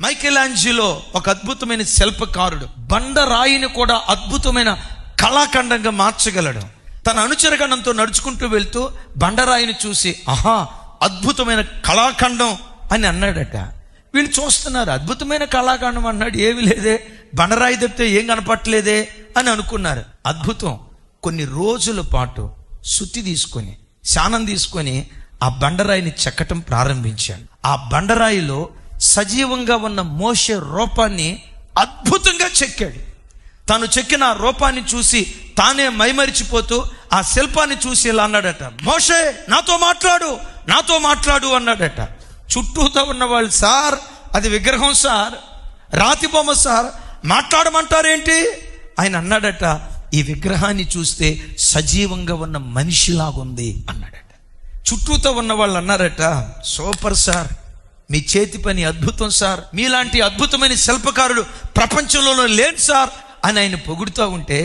మైకేలాంజిలో ఒక అద్భుతమైన శిల్పకారుడు. బండరాయిని కూడా అద్భుతమైన కళాఖండంగా మార్చగలడు. తన అనుచరగణంతో నడుచుకుంటూ వెళ్తూ బండరాయిని చూసి, ఆహా, అద్భుతమైన కళాఖండం అని అన్నాడట. వీళ్ళు చూస్తున్నారు, అద్భుతమైన కళాఖండం అన్నాడు, ఏమి లేదే, బండరాయి తప్పితే ఏం కనపట్లేదే అని అనుకున్నారు. అద్భుతం. కొన్ని రోజుల పాటు శుద్ధి తీసుకొని, శానం తీసుకొని ఆ బండరాయిని చెక్కటం ప్రారంభించాడు. ఆ బండరాయిలో సజీవంగా ఉన్న మోషే రూపాన్ని అద్భుతంగా చెక్కాడు. తాను చెక్కిన ఆ రూపాన్ని చూసి తానే మైమరిచిపోతూ ఆ శిల్పాన్ని చూసి ఇలా అన్నాడట, మోషే నాతో మాట్లాడు, నాతో మాట్లాడు అన్నాడట. చుట్టూతో ఉన్న వాళ్ళు, సార్ అది విగ్రహం సార్, రాతి బొమ్మ సార్, మాట్లాడమంటారేంటి? ఆయన అన్నాడట, ఈ విగ్రహాన్ని చూస్తే సజీవంగా ఉన్న మనిషిలాగుంది అన్నాడట. చుట్టూతో ఉన్న వాళ్ళు అన్నారట, సూపర్ సార్, మీ చేతి పని అద్భుతం సార్, మీలాంటి అద్భుతమైన శిల్పకారుడు ప్రపంచంలో లేడు సార్ అని ఆయన పొగుడుతూ ఉంటే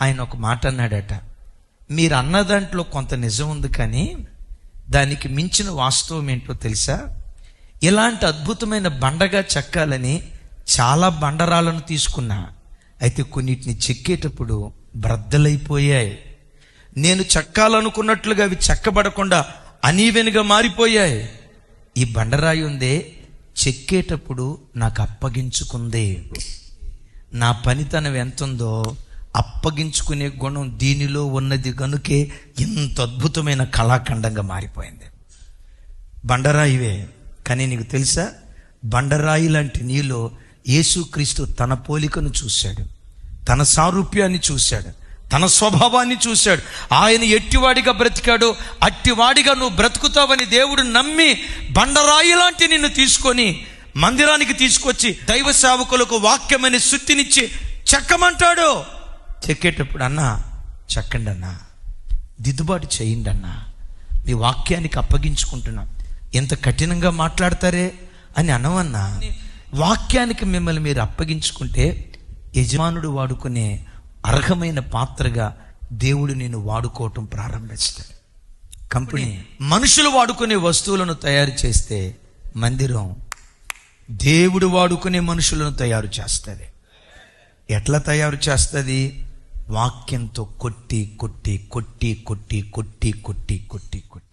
ఆయన ఒక మాట అన్నాడట, మీరు అన్న దాంట్లో కొంత నిజం ఉంది, కానీ దానికి మించిన వాస్తవం ఏంటో తెలుసా? ఇలాంటి అద్భుతమైన బండగా చెక్కాలని చాలా బండరాలను తీసుకున్నా, అయితే కొన్నిటిని చెక్కేటప్పుడు బ్రద్దలైపోయాయి. నేను చెక్కాలనుకున్నట్లుగా అవి చెక్కబడకుండా అనీవెన్గా మారిపోయాయి. ఈ బండరాయి ఉందే, చెక్కేటప్పుడు నాకు అప్పగించుకుంది. నా పనితనం ఎంతుందో అప్పగించుకునే గుణం దీనిలో ఉన్నది కనుకే ఇంత అద్భుతమైన కళాఖండంగా మారిపోయింది. బండరాయివే, కానీ నీకు తెలుసా, బండరాయి లాంటి నీలో యేసుక్రీస్తు తన పోలికను చూశాడు, తన సారూప్యాన్ని చూశాడు, తన స్వభావాన్ని చూశాడు. ఆయన ఎట్టివాడిగా బ్రతికాడో అట్టివాడిగా నువ్వు బ్రతుకుతావని దేవుడు నమ్మి బండరాయి లాంటి నిన్ను తీసుకొని మందిరానికి తీసుకొచ్చి దైవ సేవకులకు వాక్యమని శుద్ధినిచ్చి చెక్కమంటాడు. చెక్కేటప్పుడు, అన్నా చెక్కండి అన్నా, దిద్దుబాటు చేయండి అన్నా, మీ వాక్యానికి అప్పగించుకుంటున్నా, ఎంత కఠినంగా మాట్లాడతారే అని అనవన్నా. వాక్యానికి మిమ్మల్ని మీరు అప్పగించుకుంటే యజమానుడు వాడుకునే అర్హమైన పాత్రగా దేవుడు నేను వాడుకోవటం ప్రారంభిస్తాడు. కంపెనీ మనుషులు వాడుకునే వస్తువులను తయారు చేస్తే మందిరం దేవుడు వాడుకునే మనుషులను తయారు చేస్తుంది. ఎట్లా తయారు చేస్తుంది? వాక్యంతో కొట్టి కొట్టి కొట్టి కొట్టి కొట్టి కొట్టి కొట్టి కొట్టి